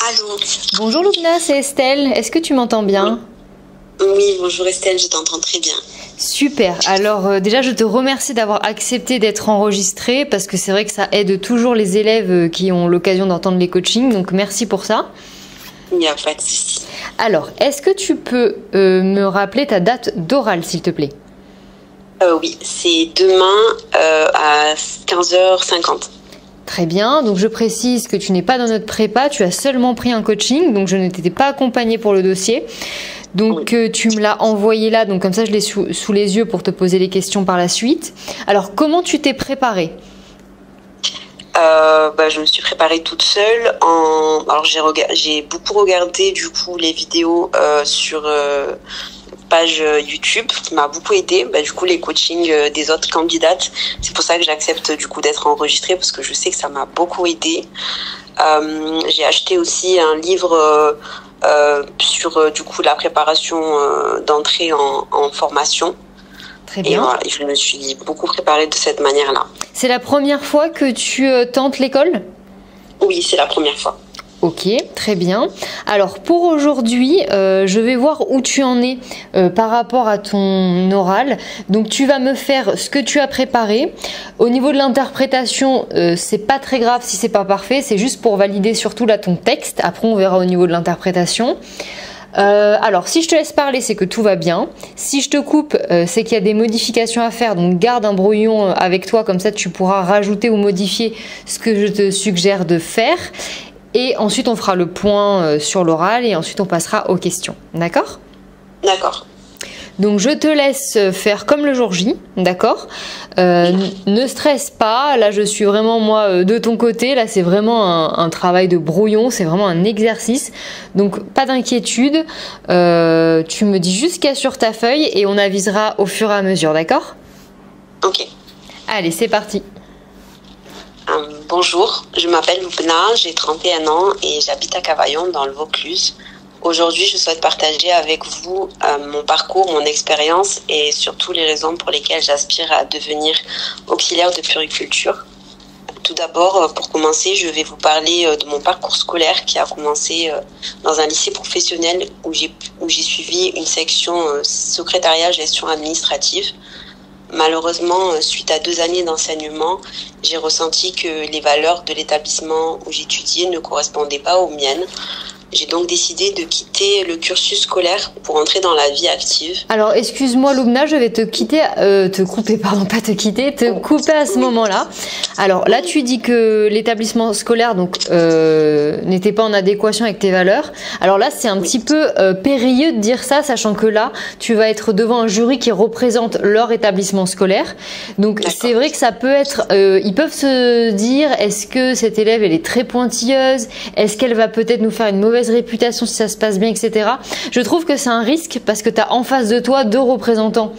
Allô. Bonjour Loubna, c'est Estelle. Est-ce que tu m'entends bien? Oui, bonjour Estelle, je t'entends très bien. Super. Alors déjà, je te remercie d'avoir accepté d'être enregistrée parce que c'est vrai que ça aide toujours les élèves qui ont l'occasion d'entendre les coachings. Donc merci pour ça. Il n'y a pas de souci. Alors, est-ce que tu peux me rappeler ta date d'oral, s'il te plaît? Oui, c'est demain à 15h50. Très bien, donc je précise que tu n'es pas dans notre prépa, tu as seulement pris un coaching, donc je ne t'étais pas accompagnée pour le dossier. Donc tu me l'as envoyé là, donc comme ça je l'ai sous les yeux pour te poser les questions par la suite. Alors comment tu t'es préparée? Je me suis préparée toute seule. Alors j'ai beaucoup regardé du coup les vidéos sur page YouTube qui m'a beaucoup aidé. Du coup les coachings des autres candidates. C'est pour ça que j'accepte du coup d'être enregistrée parce que je sais que ça m'a beaucoup aidé. J'ai acheté aussi un livre sur du coup la préparation d'entrée en formation. Très bien. Et voilà, je me suis beaucoup préparée de cette manière-là. C'est la première fois que tu tentes l'école? Oui, c'est la première fois. Ok, très bien. Alors pour aujourd'hui, je vais voir où tu en es par rapport à ton oral. Donc tu vas me faire ce que tu as préparé. Au niveau de l'interprétation, c'est pas très grave si c'est pas parfait, c'est juste pour valider surtout là ton texte. Après on verra au niveau de l'interprétation. Alors si je te laisse parler, c'est que tout va bien. Si je te coupe, c'est qu'il y a des modifications à faire. Donc garde un brouillon avec toi, comme ça tu pourras rajouter ou modifier ce que je te suggère de faire. Et ensuite, on fera le point sur l'oral et ensuite, on passera aux questions. D'accord? D'accord. Donc, je te laisse faire comme le jour J. D'accord? Ne stresse pas. Là, je suis vraiment, moi, de ton côté. Là, c'est vraiment un travail de brouillon. C'est vraiment un exercice. Donc, pas d'inquiétude. Tu me dis juste ce qu'il y a sur ta feuille et on avisera au fur et à mesure. D'accord? Ok. Allez, c'est parti. Bonjour, je m'appelle Loubna, j'ai 31 ans et j'habite à Cavaillon dans le Vaucluse. Aujourd'hui, je souhaite partager avec vous mon parcours, mon expérience et surtout les raisons pour lesquelles j'aspire à devenir auxiliaire de puériculture. Tout d'abord, pour commencer, je vais vous parler de mon parcours scolaire qui a commencé dans un lycée professionnel où j'ai suivi une section secrétariat gestion administrative. Malheureusement, suite à 2 années d'enseignement, j'ai ressenti que les valeurs de l'établissement où j'étudiais ne correspondaient pas aux miennes. J'ai donc décidé de quitter le cursus scolaire pour entrer dans la vie active. Alors, excuse-moi Loubna, je vais te couper à ce moment-là. Alors là, tu dis que l'établissement scolaire n'était pas en adéquation avec tes valeurs. Alors là, c'est un petit peu périlleux de dire ça, sachant que là, tu vas être devant un jury qui représente leur établissement scolaire. Donc c'est vrai que ça peut être, ils peuvent se dire, est-ce que cette élève elle est très pointilleuse, est-ce qu'elle va peut-être nous faire une mauvaise réputation si ça se passe bien, etc. Je trouve que c'est un risque parce que tu as en face de toi 2 représentants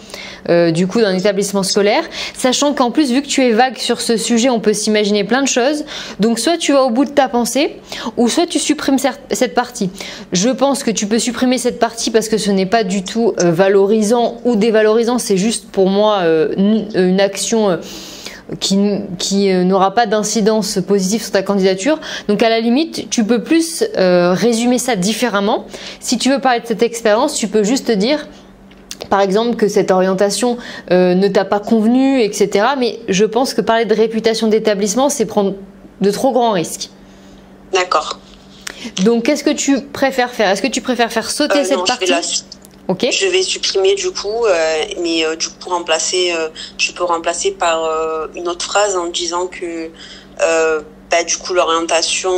du coup d'un établissement scolaire, sachant qu'en plus vu que tu es vague sur ce sujet, on peut s'imaginer plein de choses. Donc soit tu vas au bout de ta pensée ou soit tu supprimes cette partie. Je pense que tu peux supprimer cette partie parce que ce n'est pas du tout valorisant ou dévalorisant, c'est juste pour moi une action qui n'aura pas d'incidence positive sur ta candidature. Donc à la limite, tu peux plus résumer ça différemment. Si tu veux parler de cette expérience, tu peux juste te dire par exemple que cette orientation ne t'a pas convenu, etc. Mais je pense que parler de réputation d'établissement, c'est prendre de trop grands risques. D'accord. Donc qu'est-ce que tu préfères faire? Est-ce que tu préfères faire sauter cette partie? Okay. Je vais supprimer du coup, mais du coup je peux remplacer par une autre phrase en disant que du coup l'orientation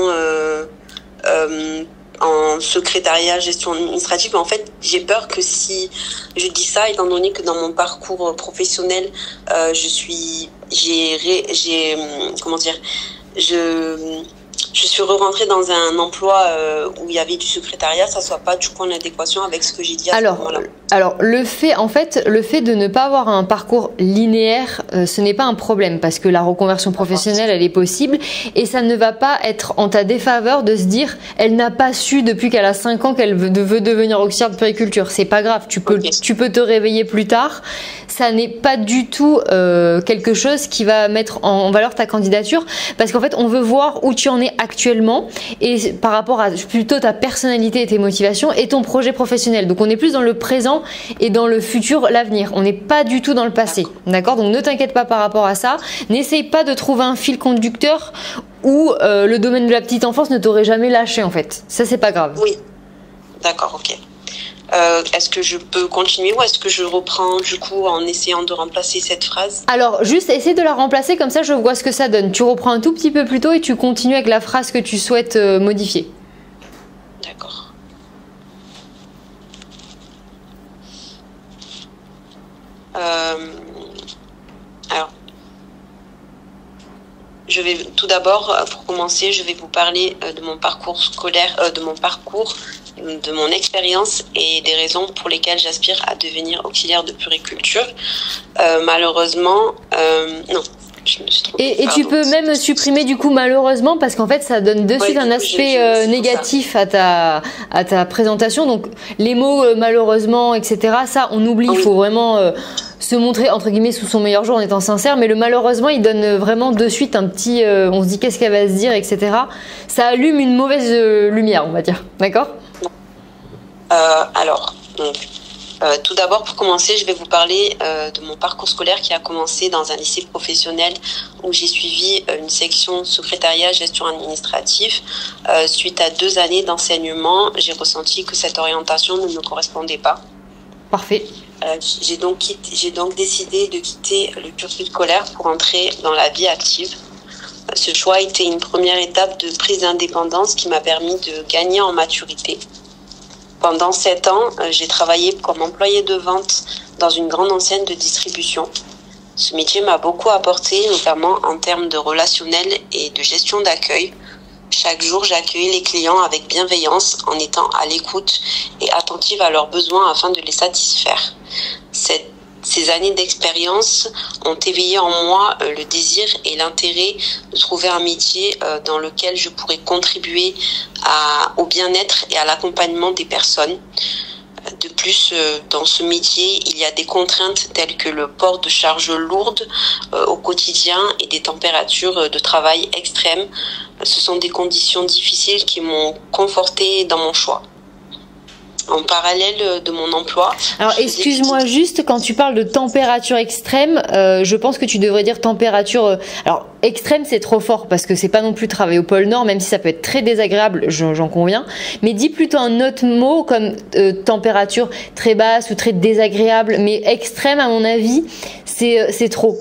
en secrétariat gestion administrative, en fait j'ai peur que si je dis ça, étant donné que dans mon parcours professionnel je suis re-rentrée dans un emploi où il y avait du secrétariat, ça soit pas du coup en adéquation avec ce que j'ai dit à ce moment-là. Alors le fait de ne pas avoir un parcours linéaire, ce n'est pas un problème parce que la reconversion professionnelle, elle est possible et ça ne va pas être en ta défaveur de se dire elle n'a pas su depuis qu'elle a 5 ans qu'elle veut devenir auxiliaire de puériculture. C'est pas grave, tu peux te réveiller plus tard. Ça n'est pas du tout quelque chose qui va mettre en valeur ta candidature parce qu'en fait on veut voir où tu en es actuellement et par rapport à plutôt ta personnalité et tes motivations et ton projet professionnel. Donc on est plus dans le présent et dans le futur, l'avenir. On n'est pas du tout dans le passé. D'accord? Donc ne t'inquiète pas par rapport à ça. N'essaye pas de trouver un fil conducteur où le domaine de la petite enfance ne t'aurait jamais lâché en fait. Ça, c'est pas grave. Oui, d'accord, ok. Est-ce que je peux continuer ou est-ce que je reprends du coup en essayant de remplacer cette phrase? Alors, juste essaie de la remplacer, comme ça je vois ce que ça donne. Tu reprends un tout petit peu plus tôt et tu continues avec la phrase que tu souhaites modifier. D'accord. Alors, je vais tout d'abord, pour commencer, je vais vous parler de mon parcours scolaire, de mon expérience et des raisons pour lesquelles j'aspire à devenir auxiliaire de puériculture. Malheureusement, non. Et tu peux même supprimer du coup malheureusement parce qu'en fait ça donne de suite un aspect négatif à ta présentation. Donc les mots malheureusement, etc. Ça on oublie, il faut vraiment se montrer entre guillemets sous son meilleur jour en étant sincère. Mais le malheureusement il donne vraiment de suite un petit on se dit qu'est-ce qu'elle va se dire, etc. Ça allume une mauvaise lumière, on va dire. D'accord? Alors, donc, tout d'abord, pour commencer, je vais vous parler de mon parcours scolaire qui a commencé dans un lycée professionnel où j'ai suivi une section secrétariat gestion administrative. Suite à 2 années d'enseignement, j'ai ressenti que cette orientation ne me correspondait pas. Parfait. J'ai donc décidé de quitter le cursus scolaire pour entrer dans la vie active. Ce choix a été une première étape de prise d'indépendance qui m'a permis de gagner en maturité. Pendant 7 ans, j'ai travaillé comme employée de vente dans une grande enseigne de distribution. Ce métier m'a beaucoup apporté, notamment en termes de relationnel et de gestion d'accueil. Chaque jour, j'accueillais les clients avec bienveillance en étant à l'écoute et attentive à leurs besoins afin de les satisfaire. Ces années d'expérience ont éveillé en moi le désir et l'intérêt de trouver un métier dans lequel je pourrais contribuer au bien-être et à l'accompagnement des personnes. De plus, dans ce métier, il y a des contraintes telles que le port de charges lourdes au quotidien et des températures de travail extrêmes. Ce sont des conditions difficiles qui m'ont confortée dans mon choix. En parallèle de mon emploi. Alors excuse-moi juste, quand tu parles de température extrême, je pense que tu devrais dire température. Alors extrême c'est trop fort parce que c'est pas non plus travailler au pôle Nord, même si ça peut être très désagréable, j'en conviens. Mais dis plutôt un autre mot comme température très basse ou très désagréable. Mais extrême à mon avis, c'est trop.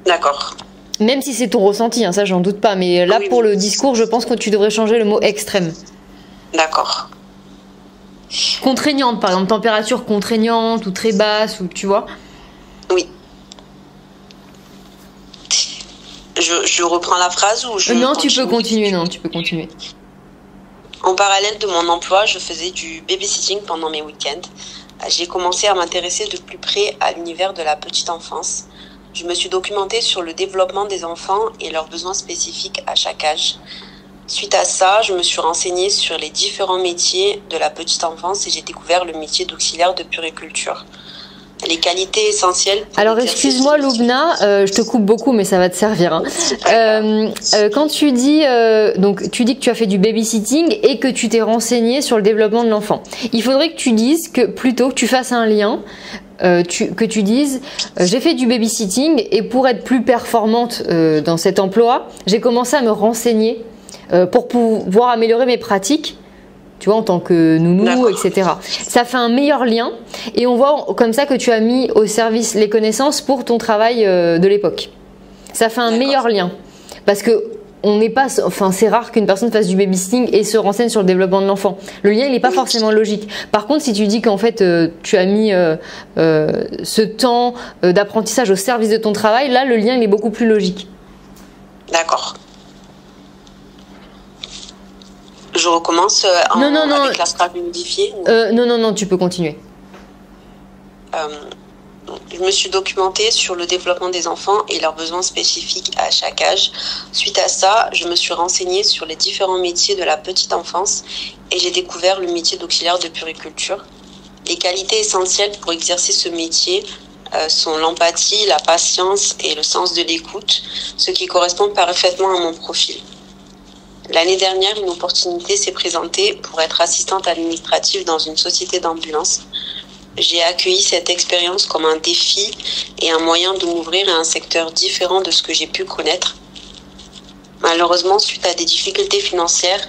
D'accord. Même si c'est ton ressenti, hein, ça j'en doute pas. Mais là pour le discours, je pense que tu devrais changer le mot extrême. D'accord. Contraignante, par exemple, température contraignante ou très basse, ou tu vois. Oui. Je reprends la phrase ou je Non, continue? tu peux continuer. Non, tu peux continuer. En parallèle de mon emploi, je faisais du babysitting pendant mes week-ends. J'ai commencé à m'intéresser de plus près à l'univers de la petite enfance. Je me suis documentée sur le développement des enfants et leurs besoins spécifiques à chaque âge. Suite à ça, je me suis renseignée sur les différents métiers de la petite enfance et j'ai découvert le métier d'auxiliaire de puériculture. Les qualités essentielles. Alors excuse-moi Loubna, je te coupe beaucoup mais ça va te servir. Hein. Quand tu dis donc tu dis que tu as fait du babysitting et que tu t'es renseigné sur le développement de l'enfant, il faudrait que tu dises que plutôt que tu fasses un lien. Que tu dises j'ai fait du babysitting et pour être plus performante dans cet emploi, j'ai commencé à me renseigner pour pouvoir améliorer mes pratiques, tu vois, en tant que nounou, etc. Ça fait un meilleur lien et on voit comme ça que tu as mis au service les connaissances pour ton travail de l'époque. Ça fait un meilleur lien parce que on n'est pas, enfin c'est rare qu'une personne fasse du babysitting et se renseigne sur le développement de l'enfant. Le lien il n'est pas forcément logique. Par contre, si tu dis qu'en fait tu as mis ce temps d'apprentissage au service de ton travail, là le lien il est beaucoup plus logique. D'accord. Je recommence avec la phrase modifiée. Non, tu peux continuer. Je me suis documentée sur le développement des enfants et leurs besoins spécifiques à chaque âge. Suite à ça, je me suis renseignée sur les différents métiers de la petite enfance et j'ai découvert le métier d'auxiliaire de puériculture. Les qualités essentielles pour exercer ce métier sont l'empathie, la patience et le sens de l'écoute, ce qui correspond parfaitement à mon profil. L'année dernière, une opportunité s'est présentée pour être assistante administrative dans une société d'ambulance. J'ai accueilli cette expérience comme un défi et un moyen de m'ouvrir à un secteur différent de ce que j'ai pu connaître. Malheureusement, suite à des difficultés financières...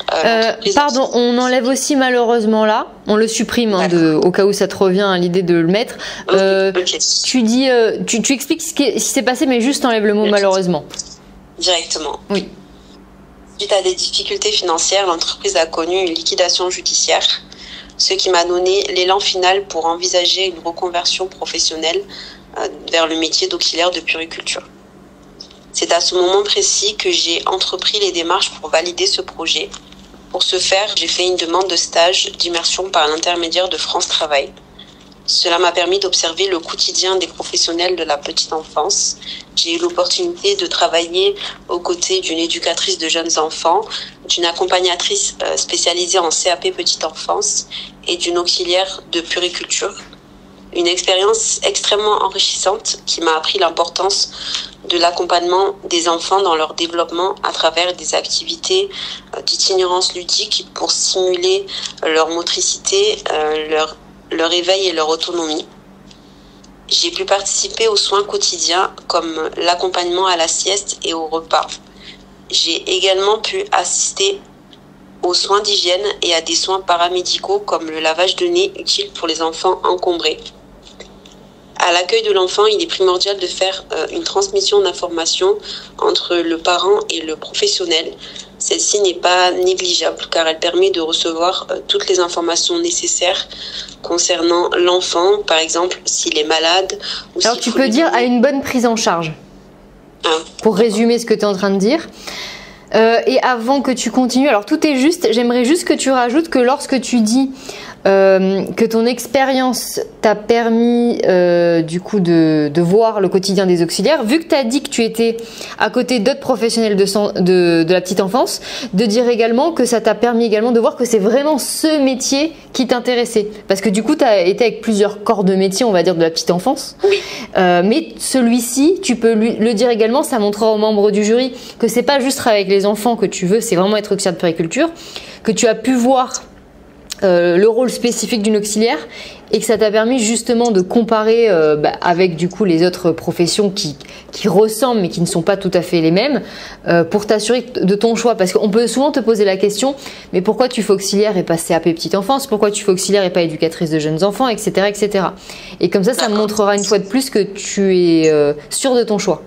Pardon, on enlève aussi malheureusement là, on le supprime au cas où ça te revient à l'idée de le mettre. Okay. Tu dis, tu expliques ce qui s'est passé, mais juste enlève le mot malheureusement. Directement. Oui. Suite à des difficultés financières, l'entreprise a connu une liquidation judiciaire, ce qui m'a donné l'élan final pour envisager une reconversion professionnelle vers le métier d'auxiliaire de puériculture. C'est à ce moment précis que j'ai entrepris les démarches pour valider ce projet. Pour ce faire, j'ai fait une demande de stage d'immersion par l'intermédiaire de France Travail. Cela m'a permis d'observer le quotidien des professionnels de la petite enfance. J'ai eu l'opportunité de travailler aux côtés d'une éducatrice de jeunes enfants, d'une accompagnatrice spécialisée en CAP petite enfance et d'une auxiliaire de puériculture. Une expérience extrêmement enrichissante qui m'a appris l'importance de l'accompagnement des enfants dans leur développement à travers des activités d'itinérance ludique pour stimuler leur motricité, leur éveil et leur autonomie. J'ai pu participer aux soins quotidiens comme l'accompagnement à la sieste et au repas. J'ai également pu assister aux soins d'hygiène et à des soins paramédicaux comme le lavage de nez utile pour les enfants encombrés. À l'accueil de l'enfant, il est primordial de faire une transmission d'informations entre le parent et le professionnel. Celle-ci n'est pas négligeable car elle permet de recevoir toutes les informations nécessaires concernant l'enfant, par exemple s'il est malade. Ou alors tu peux dire à une bonne prise en charge, pour résumer ce que tu es en train de dire. Et avant que tu continues, alors tout est juste, j'aimerais juste que tu rajoutes que lorsque tu dis que ton expérience t'a permis du coup de voir le quotidien des auxiliaires, vu que tu as dit que tu étais à côté d'autres professionnels de la petite enfance, de dire également que ça t'a permis également de voir que c'est vraiment ce métier qui t'intéressait. Parce que du coup, tu as été avec plusieurs corps de métier, on va dire, de la petite enfance. Oui. Mais celui-ci, tu peux le dire également, ça montrera aux membres du jury que c'est pas juste avec les enfants que tu veux, c'est vraiment être auxiliaire de puériculture, que tu as pu voir le rôle spécifique d'une auxiliaire et que ça t'a permis justement de comparer avec du coup les autres professions qui ressemblent mais qui ne sont pas tout à fait les mêmes pour t'assurer de ton choix, parce qu'on peut souvent te poser la question mais pourquoi tu fais auxiliaire et pas CAP petite enfance, pourquoi tu fais auxiliaire et pas éducatrice de jeunes enfants, etc. Et comme ça me montrera une fois de plus que tu es sûr de ton choix.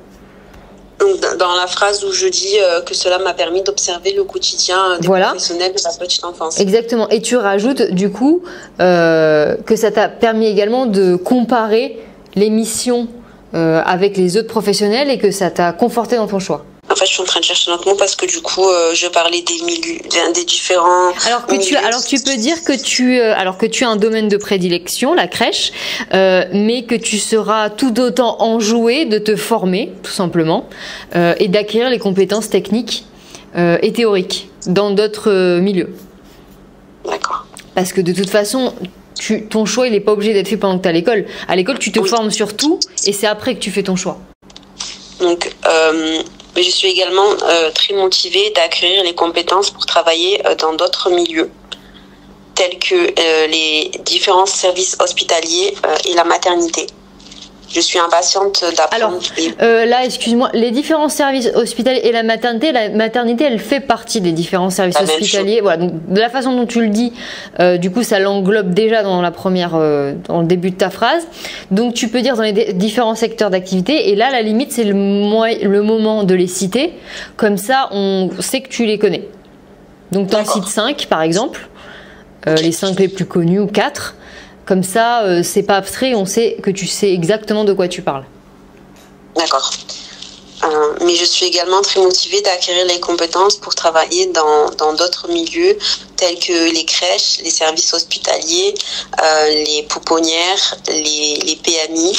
Dans la phrase où je dis que cela m'a permis d'observer le quotidien des professionnels de la petite enfance. Exactement. Et tu rajoutes du coup que ça t'a permis également de comparer les missions avec les autres professionnels et que ça t'a conforté dans ton choix. En fait, je suis en train de chercher notre mot parce que du coup, je parlais des milieux, des différents. Alors tu peux dire que tu as un domaine de prédilection, la crèche, mais que tu seras tout autant enjoué de te former, tout simplement, et d'acquérir les compétences techniques et théoriques dans d'autres milieux. D'accord. Parce que de toute façon, ton choix, il n'est pas obligé d'être fait pendant que tu es à l'école. À l'école, tu te formes sur tout, et c'est après que tu fais ton choix. Donc. Mais je suis également très motivée d'acquérir les compétences pour travailler dans d'autres milieux, tels que les différents services hospitaliers et la maternité. Je suis impatiente d'apprendre. Alors, là, excuse-moi, les différents services hospitaliers et la maternité, elle fait partie des différents services hospitaliers. Voilà, donc, de la façon dont tu le dis, du coup, ça l'englobe déjà dans la première, dans le début de ta phrase. Donc, tu peux dire dans les différents secteurs d'activité. Et là, la limite, c'est le moment de les citer. Comme ça, on sait que tu les connais. Donc, tu en cites 5, par exemple. Les 5 les plus connus, ou 4. Comme ça, c'est pas abstrait, on sait que tu sais exactement de quoi tu parles. D'accord. Mais je suis également très motivée d'acquérir les compétences pour travailler dans d'autres milieux, tels que les crèches, les services hospitaliers, les pouponnières, les PMI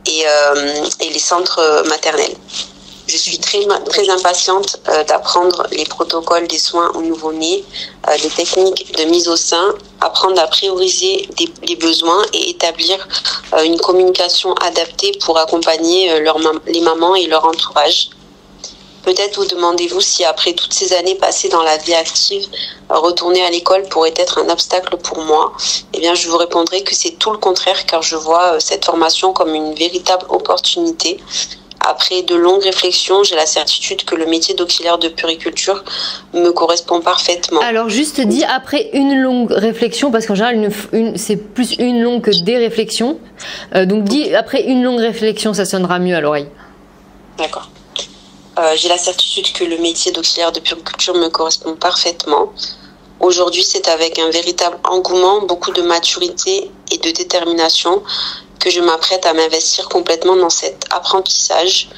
et les centres maternels. Je suis très impatiente d'apprendre les protocoles des soins aux nouveau-nés, les techniques de mise au sein, apprendre à prioriser les besoins et établir une communication adaptée pour accompagner les mamans et leur entourage. Peut-être vous demandez-vous si après toutes ces années passées dans la vie active, retourner à l'école pourrait être un obstacle pour moi. Eh bien, je vous répondrai que c'est tout le contraire, car je vois cette formation comme une véritable opportunité. Après de longues réflexions, j'ai la certitude que le métier d'auxiliaire de puériculture me correspond parfaitement. Alors, juste dis après une longue réflexion, parce qu'en général, c'est plus une longue que des réflexions. Donc, dis après une longue réflexion, ça sonnera mieux à l'oreille. D'accord. J'ai la certitude que le métier d'auxiliaire de puériculture me correspond parfaitement. Aujourd'hui, c'est avec un véritable engouement, beaucoup de maturité et de détermination que je m'apprête à m'investir complètement dans cet apprentissage.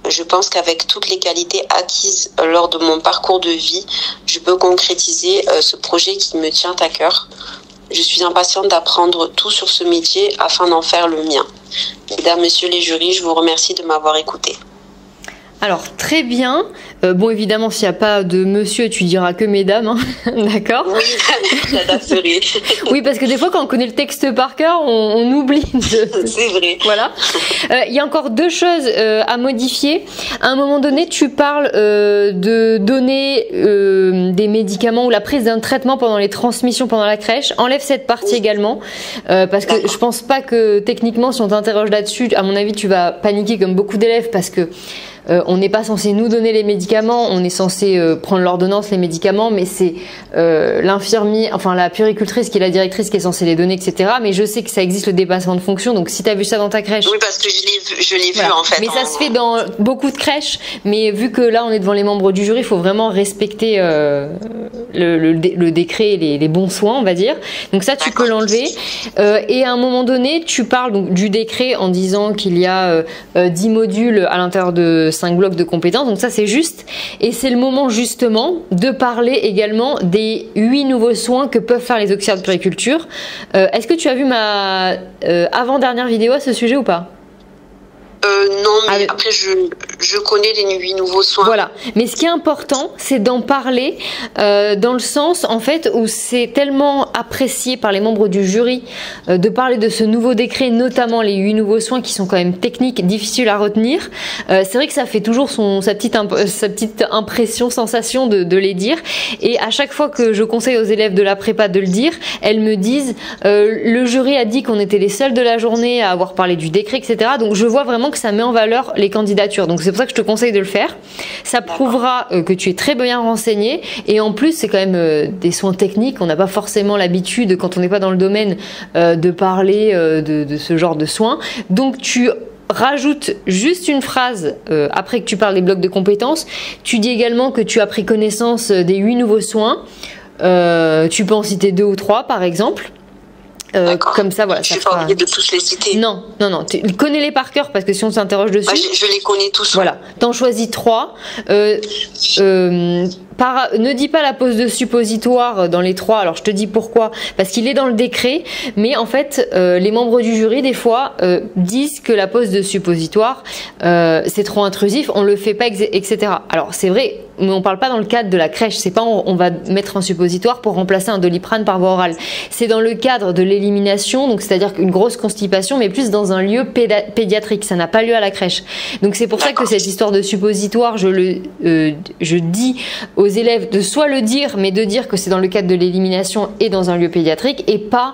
Je pense qu'avec toutes les qualités acquises lors de mon parcours de vie, je peux concrétiser ce projet qui me tient à cœur. Je suis impatiente d'apprendre tout sur ce métier afin d'en faire le mien. Mesdames, Messieurs les jurys, je vous remercie de m'avoir écouté. Alors, très bien. Bon, évidemment, s'il n'y a pas de monsieur, tu diras que mesdames, hein. D'accord? Oui, j'adapterai. Oui, parce que des fois, quand on connaît le texte par cœur, on oublie de... C'est vrai. Voilà. Il y a encore deux choses à modifier. À un moment donné, tu parles de donner des médicaments ou la prise d'un traitement pendant les transmissions pendant la crèche. Enlève cette partie également, parce que je pense pas que techniquement, si on t'interroge là-dessus, à mon avis, tu vas paniquer comme beaucoup d'élèves, parce que on n'est pas censé nous donner les médicaments, on est censé prendre l'ordonnance, les médicaments, mais c'est l'infirmier, enfin la puéricultrice qui est la directrice qui est censée les donner, etc. Mais je sais que ça existe le dépassement de fonction, donc si tu as vu ça dans ta crèche... Oui, parce que je l'ai vu en fait. Mais ça se fait dans beaucoup de crèches, mais vu que là on est devant les membres du jury, il faut vraiment respecter le décret et les bons soins, on va dire. Donc ça, tu peux l'enlever. Et à un moment donné, tu parles donc du décret en disant qu'il y a 10 modules à l'intérieur de 5 blocs de compétences, donc ça c'est juste, et c'est le moment justement de parler également des 8 nouveaux soins que peuvent faire les auxiliaires de puériculture. Est-ce que tu as vu ma avant-dernière vidéo à ce sujet ou pas? Non, mais après je connais les 8 nouveaux soins. Voilà, mais ce qui est important, c'est d'en parler dans le sens en fait où c'est tellement apprécié par les membres du jury de parler de ce nouveau décret, notamment les 8 nouveaux soins qui sont quand même techniques, difficiles à retenir. C'est vrai que ça fait toujours sa petite impression, sensation de les dire, et à chaque fois que je conseille aux élèves de la prépa de le dire, elles me disent le jury a dit qu'on était les seuls de la journée à avoir parlé du décret, etc. Donc je vois vraiment que ça met en valeur les candidatures, donc c'est pour ça que je te conseille de le faire. Ça prouvera que tu es très bien renseigné, et en plus c'est quand même des soins techniques, on n'a pas forcément l'habitude quand on n'est pas dans le domaine de parler de ce genre de soins, donc tu rajoute juste une phrase après que tu parles des blocs de compétences. Tu dis également que tu as pris connaissance des 8 nouveaux soins, tu peux en citer 2 ou 3 par exemple. Comme ça, voilà. Je suis pas obligée de tous les citer. Non. Connais-les par cœur, parce que si on s'interroge dessus. Je les connais tous. Voilà. T'en choisis 3. Ne dis pas la pose de suppositoire dans les 3. Alors je te dis pourquoi. Parce qu'il est dans le décret. Mais en fait, les membres du jury, des fois, disent que la pose de suppositoire, c'est trop intrusif, on le fait pas, etc. Alors c'est vrai, mais on parle pas dans le cadre de la crèche. C'est pas on va mettre un suppositoire pour remplacer un Doliprane par voie orale. C'est dans le cadre de l'élimination, donc c'est-à-dire qu'une grosse constipation, mais plus dans un lieu pédiatrique. Ça n'a pas lieu à la crèche. Donc c'est pour ça que cette histoire de suppositoire, je dis aux élèves de soit le dire, mais de dire que c'est dans le cadre de l'élimination et dans un lieu pédiatrique, et pas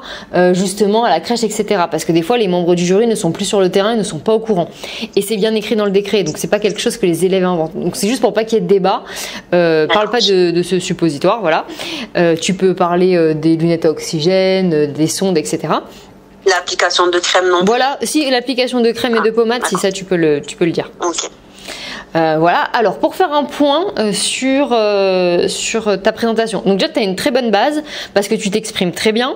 justement à la crèche, etc. Parce que des fois, les membres du jury ne sont plus sur le terrain et ne sont pas au courant. Et c'est bien écrit dans le décret, donc c'est pas quelque chose que les élèves inventent. Donc c'est juste pour pas qu'il y ait de débat. Parle pas de ce suppositoire, voilà. Tu peux parler des lunettes à oxygène, des sondes, etc. L'application de crème non plus. Voilà, si l'application de crème et de pommade, si ça tu peux le dire. Ok. Voilà, alors pour faire un point sur ta présentation, donc déjà tu as une très bonne base parce que tu t'exprimes très bien,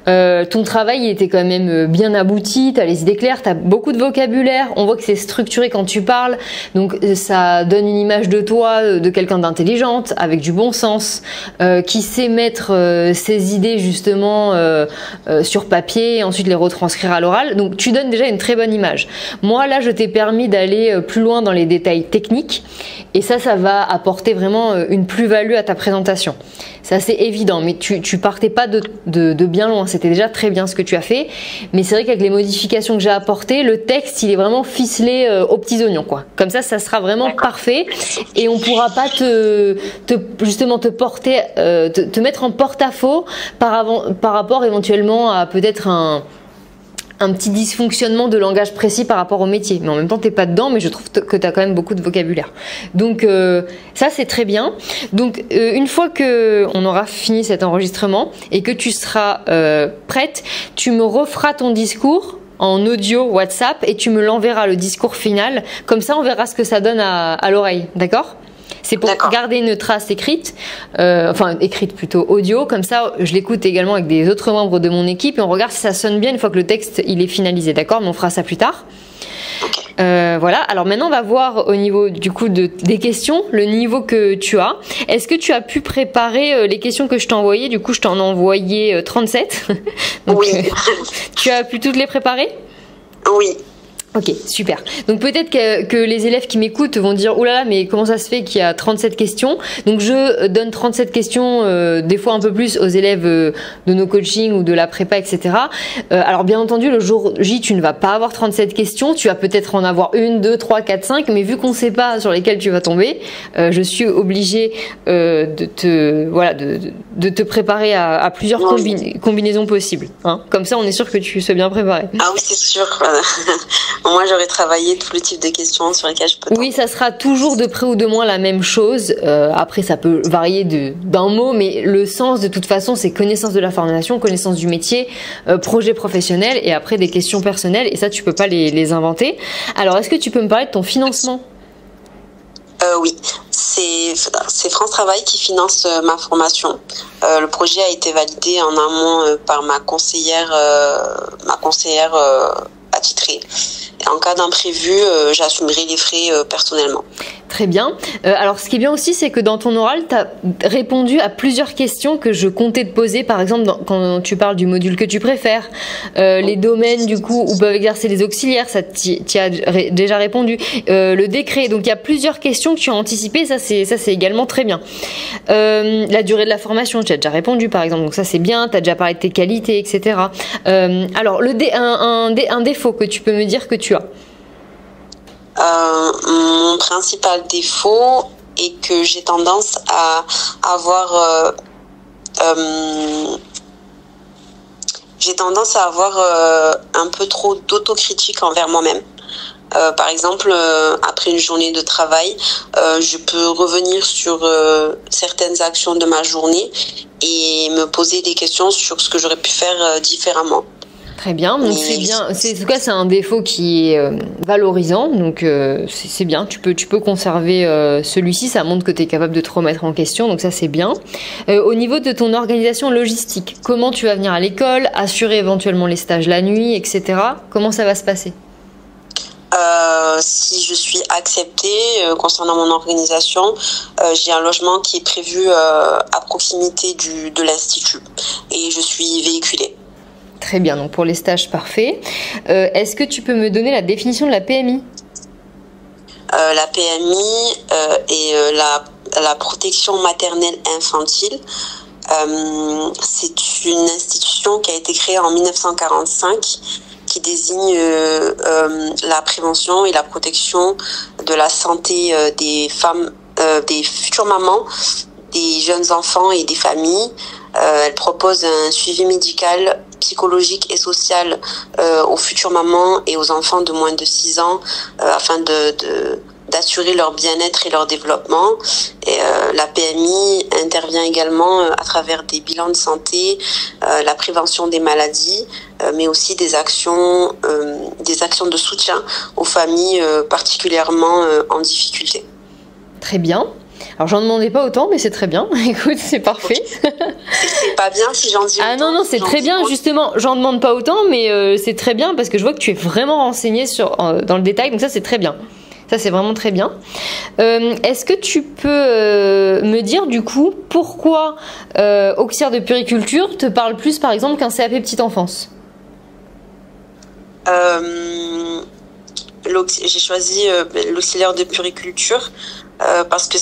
ton travail était quand même bien abouti, tu as les idées claires, tu as beaucoup de vocabulaire, on voit que c'est structuré quand tu parles, donc ça donne une image de toi, de quelqu'un d'intelligente, avec du bon sens, qui sait mettre ses idées justement sur papier et ensuite les retranscrire à l'oral, donc tu donnes déjà une très bonne image. Moi là je t'ai permis d'aller plus loin dans les détails techniques, technique. Et ça va apporter vraiment une plus-value à ta présentation. C'est assez évident, mais tu partais pas de bien loin. C'était déjà très bien ce que tu as fait. Mais c'est vrai qu'avec les modifications que j'ai apportées, le texte, il est vraiment ficelé aux petits oignons, quoi. Comme ça sera vraiment parfait. Et on pourra pas justement te porter, te mettre en porte-à-faux par rapport éventuellement à peut-être un petit dysfonctionnement de langage précis par rapport au métier. Mais en même temps, t'es pas dedans, mais je trouve que tu as quand même beaucoup de vocabulaire. Donc ça, c'est très bien. Donc une fois que on aura fini cet enregistrement et que tu seras prête, tu me referas ton discours en audio WhatsApp et tu me l'enverras, le discours final. Comme ça, on verra ce que ça donne à l'oreille. D'accord ? C'est pour garder une trace écrite, écrite plutôt audio, comme ça je l'écoute également avec des autres membres de mon équipe et on regarde si ça sonne bien une fois que le texte il est finalisé, d'accord ? Mais on fera ça plus tard. Voilà, alors maintenant on va voir au niveau du coup des questions, le niveau que tu as. Est-ce que tu as pu préparer les questions que je t'ai envoyées ? Du coup je t'en ai envoyé 37. Donc, oui. Tu as pu toutes les préparer ? Oui. Ok, super. Donc peut-être que les élèves qui m'écoutent vont dire « Ouh là là, mais comment ça se fait qu'il y a 37 questions ?» Donc je donne 37 questions, des fois un peu plus aux élèves de nos coachings ou de la prépa, etc. Alors bien entendu, le jour J, tu ne vas pas avoir 37 questions. Tu vas peut-être en avoir 1, 2, 3, 4, 5. Mais vu qu'on ne sait pas sur lesquelles tu vas tomber, je suis obligée de te préparer à plusieurs combinaisons possibles. Hein. Comme ça, on est sûr que tu sois bien préparé. Ah oui, c'est sûr. Moi, j'aurais travaillé tout le type de questions sur lesquelles je peux. Oui, ça sera toujours de près ou de moins la même chose. Après, ça peut varier d'un mot, mais le sens, de toute façon, c'est connaissance de la formation, connaissance du métier, projet professionnel et après des questions personnelles. Et ça, tu peux pas les inventer. Alors, est-ce que tu peux me parler de ton financement ? Oui, c'est France Travail qui finance ma formation. Le projet a été validé en amont par ma conseillère attitrée. Et en cas d'imprévu, j'assumerai les frais personnellement. Très bien. Alors, ce qui est bien aussi, c'est que dans ton oral, tu as répondu à plusieurs questions que je comptais te poser. Par exemple, quand tu parles du module que tu préfères, les domaines du coup où peuvent exercer les auxiliaires, ça t'y as déjà répondu. Le décret, donc il y a plusieurs questions que tu as anticipées. Ça, c'est également très bien. La durée de la formation, tu as déjà répondu, par exemple. Donc ça, c'est bien. Tu as déjà parlé de tes qualités, etc. Alors, un défaut que tu peux me dire que tu as. Mon principal défaut est que j'ai tendance à avoir un peu trop d'autocritique envers moi-même. Par exemple, après une journée de travail, je peux revenir sur certaines actions de ma journée et me poser des questions sur ce que j'aurais pu faire différemment. Très bien, donc c'est bien. En tout cas, c'est un défaut qui est valorisant, donc c'est bien. Tu peux conserver celui-ci, ça montre que tu es capable de te remettre en question, donc ça c'est bien. Au niveau de ton organisation logistique, comment tu vas venir à l'école, assurer éventuellement les stages la nuit, etc. Comment ça va se passer ? Si je suis acceptée concernant mon organisation, j'ai un logement qui est prévu à proximité de l'Institut et je suis véhiculée. Très bien, donc pour les stages, parfait. Est-ce que tu peux me donner la définition de la PMI ? La PMI est la protection maternelle infantile. C'est une institution qui a été créée en 1945 qui désigne la prévention et la protection de la santé des femmes, des futures mamans, des jeunes enfants et des familles. Elle propose un suivi médical, psychologique et social aux futures mamans et aux enfants de moins de 6 ans afin d'assurer leur bien-être et leur développement. Et la PMI intervient également à travers des bilans de santé, la prévention des maladies, mais aussi des actions de soutien aux familles particulièrement en difficulté. Très bien. Alors j'en demandais pas autant, mais c'est très bien. Écoute, c'est parfait. C'est pas bien si j'en dis autant. Ah non, c'est très bien. Justement, j'en demande pas autant, mais c'est très bien parce que je vois que tu es vraiment renseigné dans le détail, donc ça c'est très bien. Ça c'est vraiment très bien. Est-ce que tu peux me dire du coup pourquoi auxiliaire de puériculture te parle plus par exemple qu'un CAP petite enfance ? j'ai choisi l'auxiliaire de puériculture parce que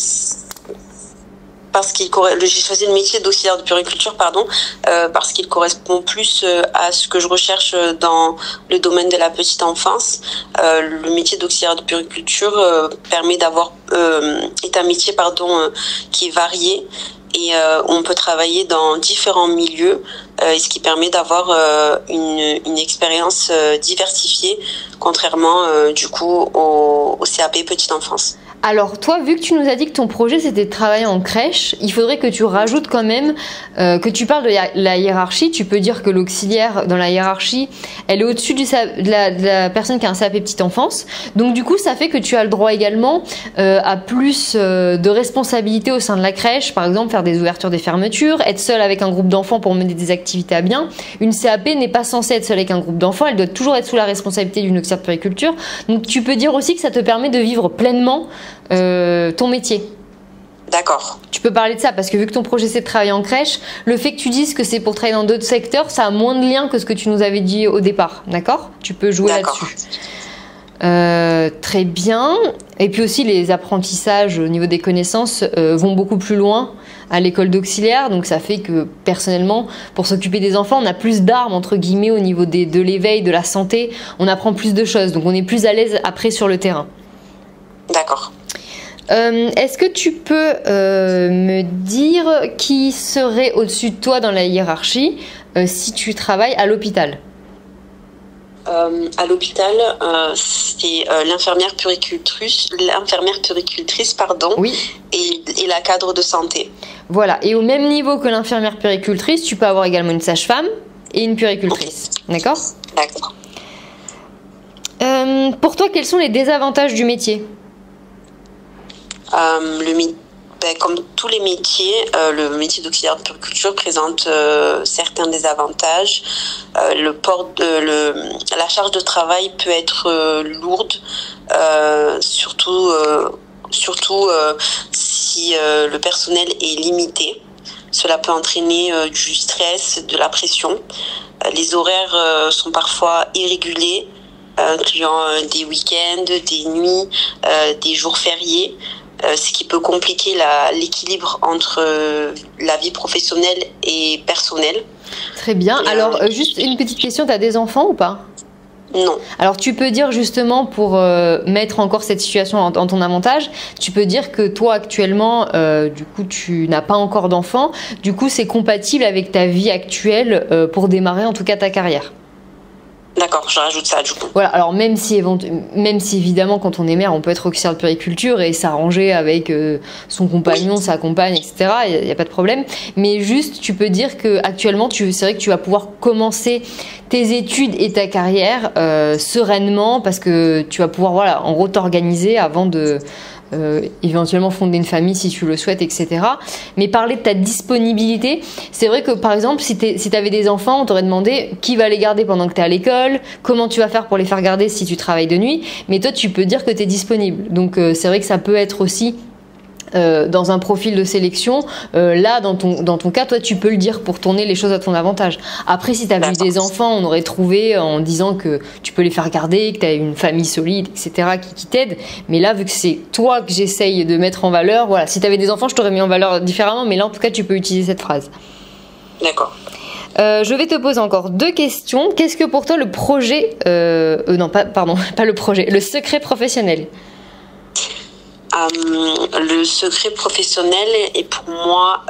j'ai choisi le métier d'auxiliaire de puériculture, parce qu'il correspond plus à ce que je recherche dans le domaine de la petite enfance. Le métier d'auxiliaire de puériculture est un métier qui est varié et on peut travailler dans différents milieux, et ce qui permet d'avoir une expérience diversifiée, contrairement du coup au CAP petite enfance. Alors toi, vu que tu nous as dit que ton projet c'était de travailler en crèche, il faudrait que tu rajoutes quand même que tu parles de la hiérarchie. Tu peux dire que l'auxiliaire dans la hiérarchie, elle est au-dessus de la personne qui a un CAP petite enfance. Donc du coup, ça fait que tu as le droit également à plus de responsabilités au sein de la crèche. Par exemple, faire des ouvertures, des fermetures, être seule avec un groupe d'enfants pour mener des activités à bien. Une CAP n'est pas censée être seule avec un groupe d'enfants, elle doit toujours être sous la responsabilité d'une auxiliaire de puériculture. Donc tu peux dire aussi que ça te permet de vivre pleinement ton métier. D'accord. Tu peux parler de ça parce que vu que ton projet c'est de travailler en crèche, le fait que tu dises que c'est pour travailler dans d'autres secteurs, ça a moins de lien que ce que tu nous avais dit au départ. D'accord ? Tu peux jouer là-dessus. Très bien. Et puis aussi les apprentissages au niveau des connaissances vont beaucoup plus loin à l'école d'auxiliaire, donc ça fait que personnellement pour s'occuper des enfants on a plus d'armes entre guillemets au niveau de l'éveil, de la santé, on apprend plus de choses, donc on est plus à l'aise après sur le terrain. D'accord. Est-ce que tu peux me dire qui serait au-dessus de toi dans la hiérarchie si tu travailles à l'hôpital ? À l'hôpital, c'est l'infirmière puéricultrice, oui. et la cadre de santé. Voilà, et au même niveau que l'infirmière puéricultrice, tu peux avoir également une sage-femme et une puéricultrice. D'accord ? D'accord. Pour toi, quels sont les désavantages du métier ? Comme tous les métiers, le métier d'auxiliaire de puériculture présente certains désavantages. La charge de travail peut être lourde, surtout si le personnel est limité. Cela peut entraîner du stress, de la pression. Les horaires sont parfois irréguliers, incluant des week-ends, des nuits, des jours fériés. Ce qui peut compliquer l'équilibre entre la vie professionnelle et personnelle. Très bien. Alors, juste une petite question, tu as des enfants ou pas ? Non. Alors, tu peux dire justement, pour mettre encore cette situation en ton avantage, tu peux dire que toi, actuellement, du coup, tu n'as pas encore d'enfants. Du coup, c'est compatible avec ta vie actuelle pour démarrer en tout cas ta carrière. D'accord, je rajoute ça du coup. Voilà, alors même si évidemment quand on est mère on peut être auxiliaire de puériculture et s'arranger avec son compagnon, oui, sa compagne, etc. Il n'y a pas de problème. Mais juste tu peux dire que actuellement c'est vrai que tu vas pouvoir commencer tes études et ta carrière sereinement parce que tu vas pouvoir en gros t'organiser avant de éventuellement fonder une famille si tu le souhaites, etc. Mais parler de ta disponibilité, c'est vrai que par exemple si tu avais des enfants, on t'aurait demandé qui va les garder pendant que tu es à l'école, comment tu vas faire pour les faire garder si tu travailles de nuit, mais toi tu peux dire que tu es disponible. Donc c'est vrai que ça peut être aussi dans un profil de sélection, là dans ton cas, toi tu peux le dire pour tourner les choses à ton avantage. Après si tu as eu des enfants, on aurait trouvé en disant que tu peux les faire garder, que tu as une famille solide, etc. qui t'aide, mais là vu que c'est toi que j'essaye de mettre en valeur, voilà, si tu avais des enfants je t'aurais mis en valeur différemment, mais là en tout cas tu peux utiliser cette phrase. D'accord. Je vais te poser encore 2 questions. Qu'est-ce que pour toi le projet pas le projet, le secret professionnel? Le secret professionnel est pour moi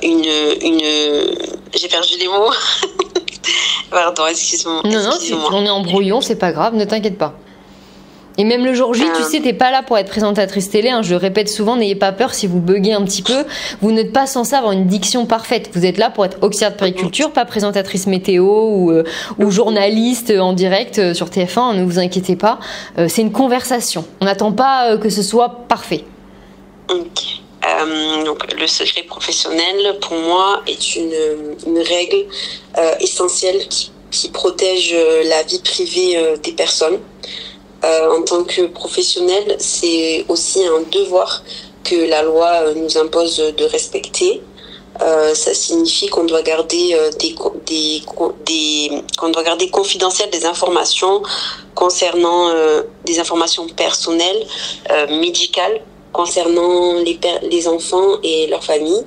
une j'ai perdu les mots. Pardon, excuse-moi. Non, si on est en brouillon, c'est pas grave, ne t'inquiète pas. Et même le jour J, tu sais, t'es pas là pour être présentatrice télé, hein, je le répète souvent, n'ayez pas peur si vous buguez un petit peu, vous n'êtes pas censé avoir une diction parfaite, vous êtes là pour être auxiliaire de puériculture, pas présentatrice météo ou journaliste en direct sur TF1, ne vous inquiétez pas, c'est une conversation, on n'attend pas que ce soit parfait. Ok. Donc le secret professionnel pour moi est une règle essentielle qui protège la vie privée des personnes. En tant que professionnel, c'est aussi un devoir que la loi nous impose de respecter. Ça signifie qu'on doit garder qu'on doit garder confidentielles des informations concernant des informations personnelles, médicales, concernant les enfants et leurs familles.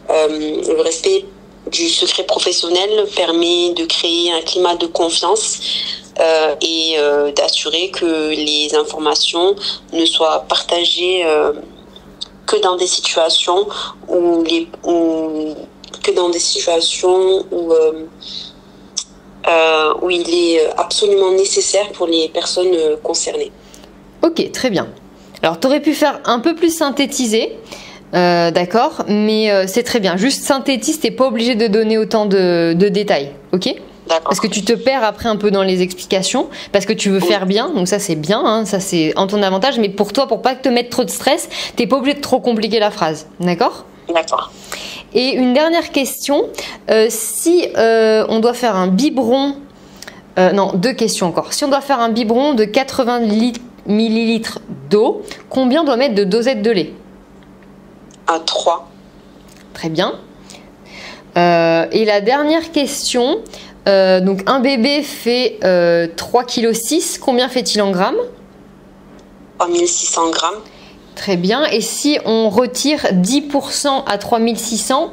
Le respect du secret professionnel permet de créer un climat de confiance et d'assurer que les informations ne soient partagées que dans des situations où il est absolument nécessaire pour les personnes concernées. Ok, très bien. Alors, tu aurais pu faire un peu plus synthétisé, d'accord, mais c'est très bien. Juste synthétise, t'es pas obligé de donner autant de détails, ok ? D'accord. Parce que tu te perds après un peu dans les explications, parce que tu veux faire bien, donc ça c'est bien, hein, ça c'est en ton avantage, mais pour toi, pour pas te mettre trop de stress, t'es pas obligé de trop compliquer la phrase, d'accord ? D'accord. Et une dernière question, si on doit faire un biberon, non, deux questions encore. Si on doit faire un biberon de 80 millilitres d'eau, combien on doit mettre de dosettes de lait ? 3. Très bien. Et la dernière question, donc un bébé fait 3,6 kg, combien fait-il en grammes ? 3600 grammes. Très bien. Et si on retire 10% à 3600,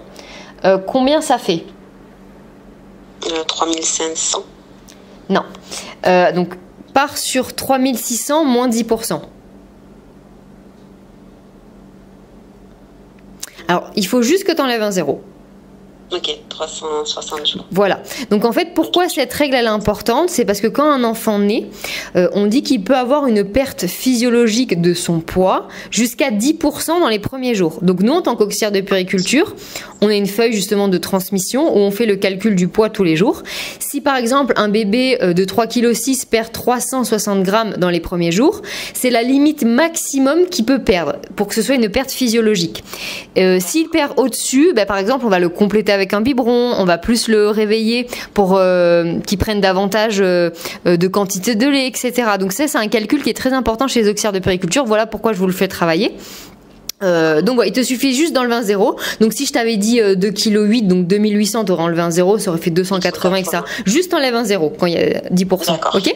combien ça fait ? 3500. Non. Donc, part sur 3600 moins 10%. Alors, il faut juste que tu enlèves un zéro. Ok, 360 jours. Voilà. Donc en fait, pourquoi cette règle elle est importante ? C'est parce que quand un enfant naît, on dit qu'il peut avoir une perte physiologique de son poids jusqu'à 10% dans les premiers jours. Donc nous, en tant qu'auxiliaire de puériculture, on a une feuille justement de transmission où on fait le calcul du poids tous les jours. Si par exemple un bébé de 3,6 kg perd 360 grammes dans les premiers jours, c'est la limite maximum qu'il peut perdre pour que ce soit une perte physiologique. S'il perd au-dessus, par exemple, on va le compléter avec un biberon, on va plus le réveiller pour qu'il prenne davantage de quantité de lait, etc. Donc ça, c'est un calcul qui est très important chez les auxiliaires de puériculture. Voilà pourquoi je vous le fais travailler. Donc ouais, il te suffit juste d'enlever un zéro. Donc si je t'avais dit 2,8 kg, donc 2800, t'aurais enlevé un zéro, ça aurait fait 280, etc. Juste enlève un zéro quand il y a 10%. D'accord. Ok.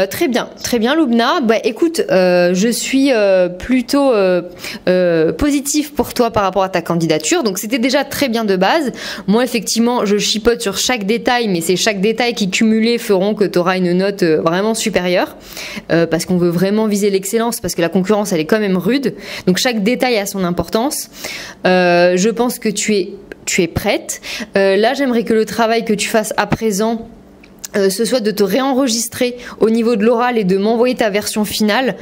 Très bien, Loubna. Écoute, je suis plutôt positif pour toi par rapport à ta candidature. Donc c'était déjà très bien de base. Moi, effectivement, je chipote sur chaque détail, mais c'est chaque détail qui cumulés feront que tu auras une note vraiment supérieure, parce qu'on veut vraiment viser l'excellence, parce que la concurrence, elle est quand même rude. Donc chaque détail a son importance. Je pense que tu es prête. Là, j'aimerais que le travail que tu fasses à présent, ce soit de te réenregistrer au niveau de l'oral et de m'envoyer ta version finale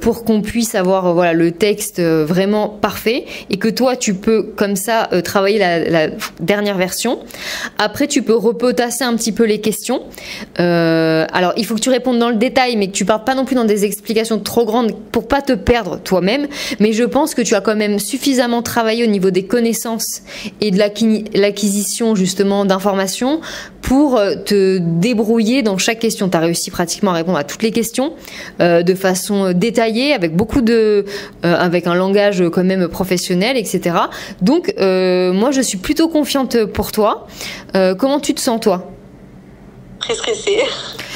pour qu'on puisse avoir le texte vraiment parfait et que toi tu peux comme ça travailler la dernière version. Après tu peux repotasser un petit peu les questions. Alors il faut que tu répondes dans le détail mais que tu parles pas non plus dans des explications trop grandes pour pas te perdre toi-même, mais je pense que tu as quand même suffisamment travaillé au niveau des connaissances et de l'acquisition justement d'informations pour te débrouiller dans chaque question. Tu as réussi pratiquement à répondre à toutes les questions de façon détaillée, avec avec un langage quand même professionnel, etc. Donc, moi, je suis plutôt confiante pour toi. Comment tu te sens, toi ? Très stressée.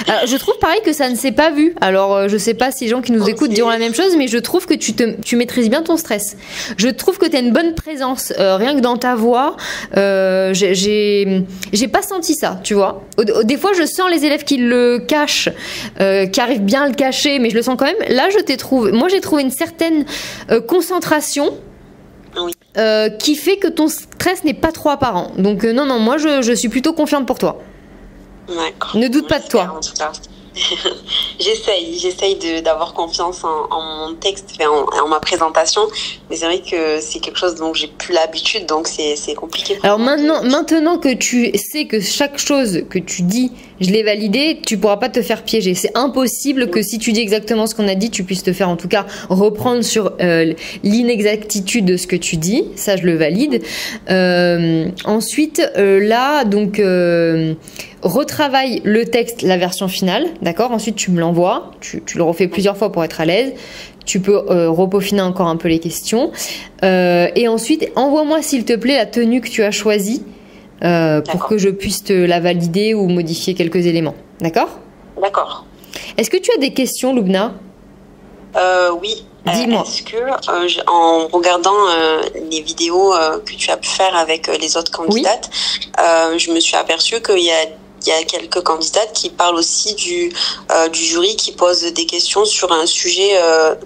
Alors, je trouve pareil que ça ne s'est pas vu. Alors, je sais pas si les gens qui nous écoutent diront la même chose, mais je trouve que tu maîtrises bien ton stress. Je trouve que tu as une bonne présence, rien que dans ta voix. J'ai pas senti ça, tu vois. Des fois, je sens les élèves qui le cachent, qui arrivent bien à le cacher, mais je le sens quand même. Là, moi, j'ai trouvé une certaine concentration. Oui. Qui fait que ton stress n'est pas trop apparent. Donc, non, moi, je suis plutôt confiante pour toi. D'accord. Ne doute pas de toi. En tout cas. J'essaye d'avoir confiance en mon texte, en ma présentation, mais c'est vrai que c'est quelque chose dont j'ai plus l'habitude, donc c'est compliqué. Alors maintenant que tu sais que chaque chose que tu dis, je l'ai validée, tu pourras pas te faire piéger. C'est impossible que si tu dis exactement ce qu'on a dit, tu puisses te faire en tout cas reprendre sur l'inexactitude de ce que tu dis. Ça, je le valide. Ensuite, là, donc retravaille le texte, la version finale, d'accord ? Ensuite, tu me l'envoies, tu le refais plusieurs fois pour être à l'aise. Tu peux repeaufiner encore un peu les questions. Et ensuite, envoie-moi s'il te plaît la tenue que tu as choisie pour que je puisse te la valider ou modifier quelques éléments. D'accord? D'accord. Est-ce que tu as des questions, Loubna? Oui. Dis-moi. Est-ce que, en regardant les vidéos que tu as pu faire avec les autres candidates, je me suis aperçue qu'il y a quelques candidates qui parlent aussi du jury qui pose des questions sur un sujet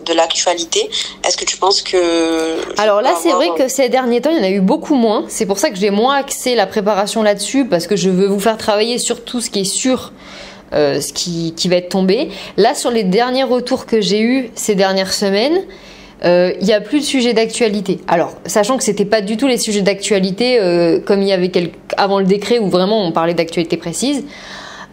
de l'actualité. Est-ce que tu penses que... Alors là, c'est vrai que ces derniers temps, il y en a eu beaucoup moins. C'est pour ça que j'ai moins axé la préparation là-dessus, parce que je veux vous faire travailler sur tout ce qui est sûr, ce qui va être tombé. Là, sur les derniers retours que j'ai eus ces dernières semaines, il n'y a plus de sujet d'actualité. Alors, sachant que c'était pas du tout les sujets d'actualité comme il y avait avant le décret où vraiment on parlait d'actualité précise.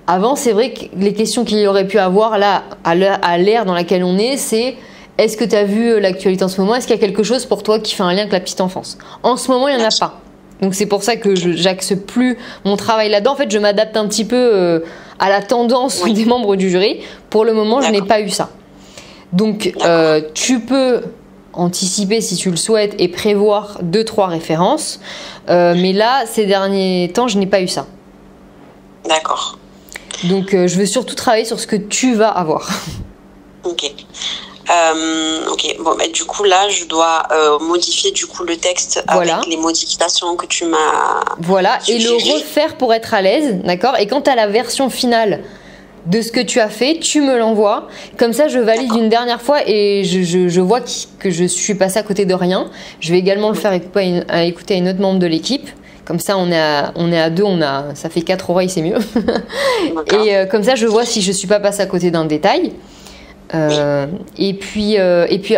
Avant, c'est vrai que les questions qu'il y aurait pu avoir là, à l'ère dans laquelle on est, c'est est-ce que tu as vu l'actualité en ce moment? Est-ce qu'il y a quelque chose pour toi qui fait un lien avec la petite enfance? En ce moment, il n'y en a pas. Donc c'est pour ça que j'axe plus mon travail là-dedans. En fait, je m'adapte un petit peu à la tendance des membres du jury. Pour le moment, je n'ai pas eu ça. Donc, tu peux anticiper si tu le souhaites et prévoir 2-3 références. Mais là, ces derniers temps, je n'ai pas eu ça. D'accord. Donc, je veux surtout travailler sur ce que tu vas avoir. Ok. Ok. Bon, mais du coup, là, je dois modifier du coup le texte avec les modifications que tu m'as. Voilà. Suggéré. Et le refaire pour être à l'aise, d'accord. Et quand tu as la version finale de ce que tu as fait, tu me l'envoies. Comme ça, je valide une dernière fois et je vois que je suis passée à côté de rien. Je vais également le faire écouter à une autre membre de l'équipe. Comme ça, on est à 2, ça fait 4 oreilles, c'est mieux. Et comme ça, je vois si je suis pas passée à côté d'un détail. Et puis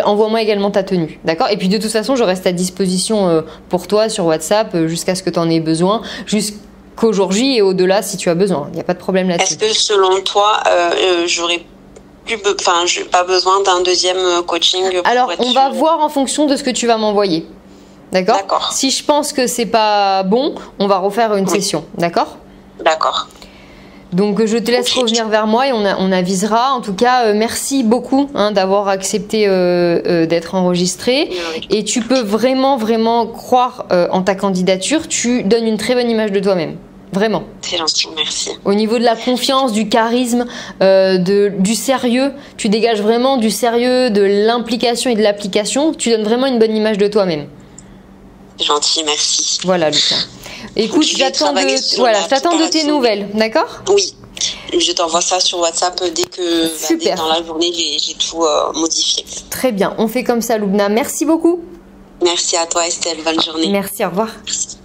envoie-moi également ta tenue, d'accord? Et puis de toute façon, je reste à disposition pour toi sur WhatsApp jusqu'à ce que tu en aies besoin, jusqu'au jour J et au-delà si tu as besoin. Il n'y a pas de problème là-dessus. Est-ce que selon toi, j'aurais pas besoin d'un deuxième coaching? Alors, on va voir en fonction de ce que tu vas m'envoyer. D'accord. Si je pense que c'est pas bon, on va refaire une session. D'accord. D'accord. Donc je te laisse revenir vers moi et on avisera. En tout cas, merci beaucoup d'avoir accepté d'être enregistré. Et tu peux vraiment, vraiment croire en ta candidature. Tu donnes une très bonne image de toi-même. Vraiment. C'est gentil, merci. Au niveau de la confiance, du charisme, du sérieux, tu dégages vraiment du sérieux, de l'implication et de l'application. Tu donnes vraiment une bonne image de toi-même. C'est gentil, merci. Voilà, Lucas. Écoute, j'attends de tes nouvelles, d'accord? Oui. Je t'envoie ça sur WhatsApp dès que dans la journée j'ai tout modifié. Très bien, on fait comme ça, Loubna. Merci beaucoup. Merci à toi, Estelle. Bonne journée. Merci, au revoir. Merci.